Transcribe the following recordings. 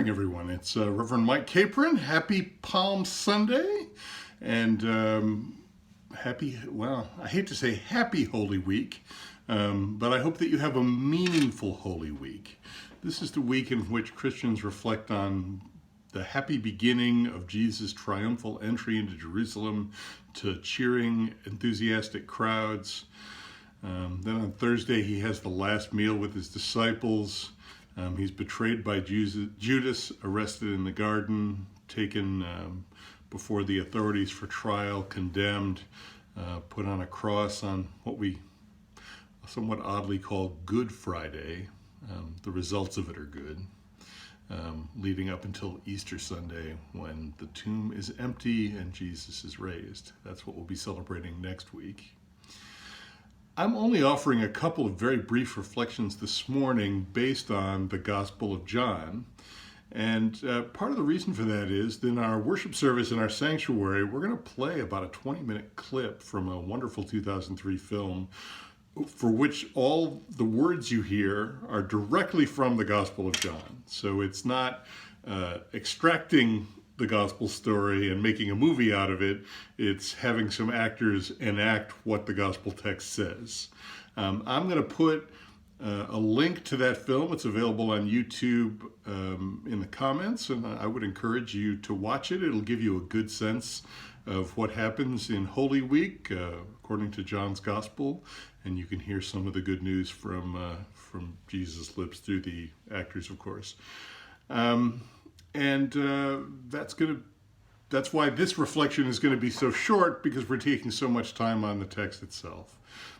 morning, everyone. It's Reverend Mike Capron. Happy Palm Sunday, and I hate to say happy Holy Week, but I hope that you have a meaningful Holy Week. This is the week in which Christians reflect on the happy beginning of Jesus' triumphal entry into Jerusalem to cheering, enthusiastic crowds. Then on Thursday, he has the last meal with his disciples. He's betrayed by Judas, arrested in the garden, taken before the authorities for trial, condemned, put on a cross on what we somewhat oddly call Good Friday. The results of it are good, leading up until Easter Sunday when the tomb is empty and Jesus is raised. That's what we'll be celebrating next week. I'm only offering a couple of very brief reflections this morning based on the Gospel of John. And part of the reason for that is that in our worship service in our sanctuary, we're going to play about a 20-minute clip from a wonderful 2003 film for which all the words you hear are directly from the Gospel of John. So it's not extracting the gospel story and making a movie out of it. It's having some actors enact what the gospel text says. I'm going to put a link to that film. It's available on YouTube in the comments, and I would encourage you to watch it. It'll give you a good sense of what happens in Holy Week according to John's gospel, and you can hear some of the good news from Jesus' lips through the actors, of course. That's why this reflection is going to be so short, because we're taking so much time on the text itself.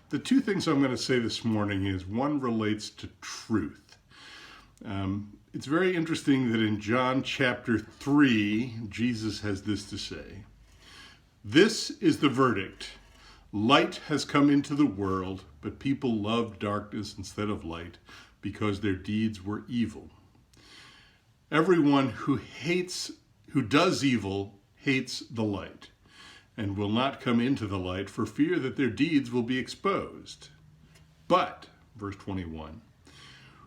The two things I'm going to say this morning is one relates to truth. It's very interesting that in John chapter 3, Jesus has this to say. This is the verdict. Light has come into the world, but people loved darkness instead of light because their deeds were evil. Everyone who does evil hates the light and will not come into the light for fear that their deeds will be exposed. But, verse 21,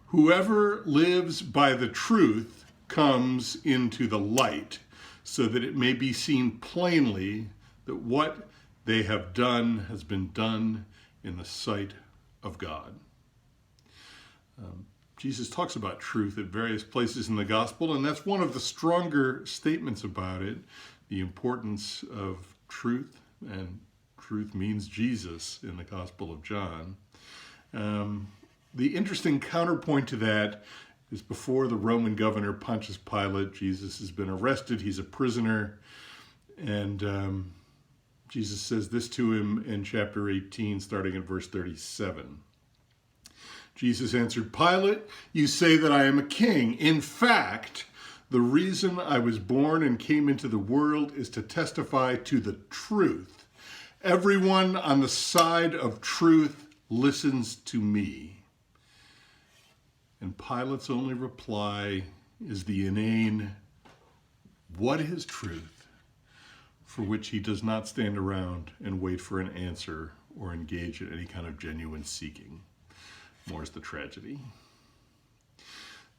whoever lives by the truth comes into the light so that it may be seen plainly that what they have done has been done in the sight of God. Jesus talks about truth at various places in the gospel, and that's one of the stronger statements about it, the importance of truth, and truth means Jesus in the Gospel of John. The interesting counterpoint to that is before the Roman governor Pontius Pilate. Jesus has been arrested, he's a prisoner, and Jesus says this to him in chapter 18, starting at verse 37. Jesus answered, Pilate, you say that I am a king. In fact, the reason I was born and came into the world is to testify to the truth. Everyone on the side of truth listens to me. And Pilate's only reply is the inane, what is truth? For which he does not stand around and wait for an answer or engage in any kind of genuine seeking. More is the tragedy.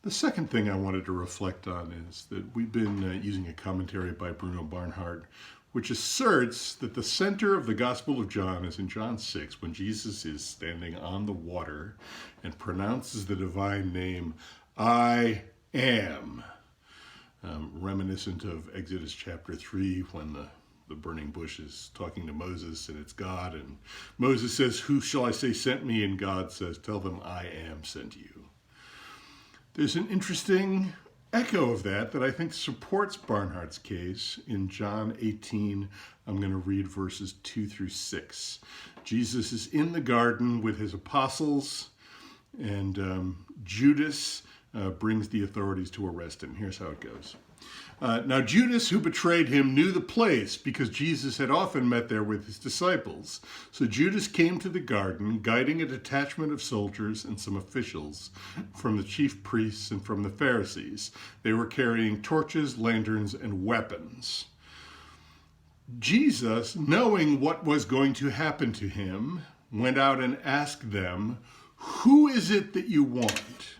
The second thing I wanted to reflect on is that we've been using a commentary by Bruno Barnhart, which asserts that the center of the Gospel of John is in John 6, when Jesus is standing on the water and pronounces the divine name, I am, reminiscent of Exodus chapter 3, when the burning bush is talking to Moses, and it's God, and Moses says, who shall I say sent me? And God says, tell them I am sent you. There's an interesting echo of that I think supports Barnhart's case in John 18. I'm going to read verses 2 through 6. Jesus is in the garden with his apostles, and Judas brings the authorities to arrest him. Here's how it goes. Now Judas, who betrayed him, knew the place because Jesus had often met there with his disciples. So Judas came to the garden, guiding a detachment of soldiers and some officials from the chief priests and from the Pharisees. They were carrying torches, lanterns, and weapons. Jesus, knowing what was going to happen to him, went out and asked them, "Who is it that you want?"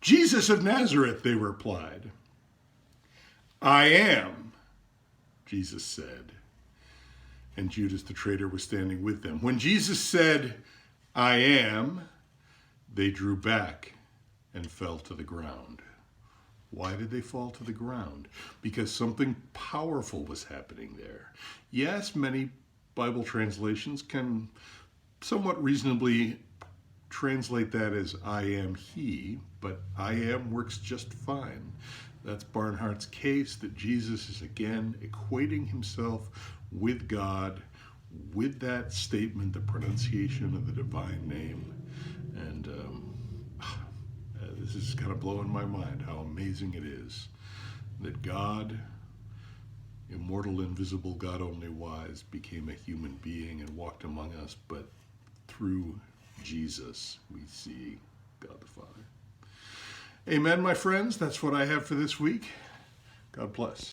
"Jesus of Nazareth," they replied. I am, Jesus said. And Judas the traitor was standing with them. When Jesus said, I am, they drew back and fell to the ground. Why did they fall to the ground? Because something powerful was happening there. Yes, many Bible translations can somewhat reasonably translate that as I am he, but I am works just fine. That's Barnhart's case, that Jesus is again equating himself with God, with that statement, the pronunciation of the divine name. And this is kind of blowing my mind how amazing it is that God, immortal, invisible, God only wise, became a human being and walked among us, but through Jesus we see God the Father. Amen, my friends. That's what I have for this week. God bless.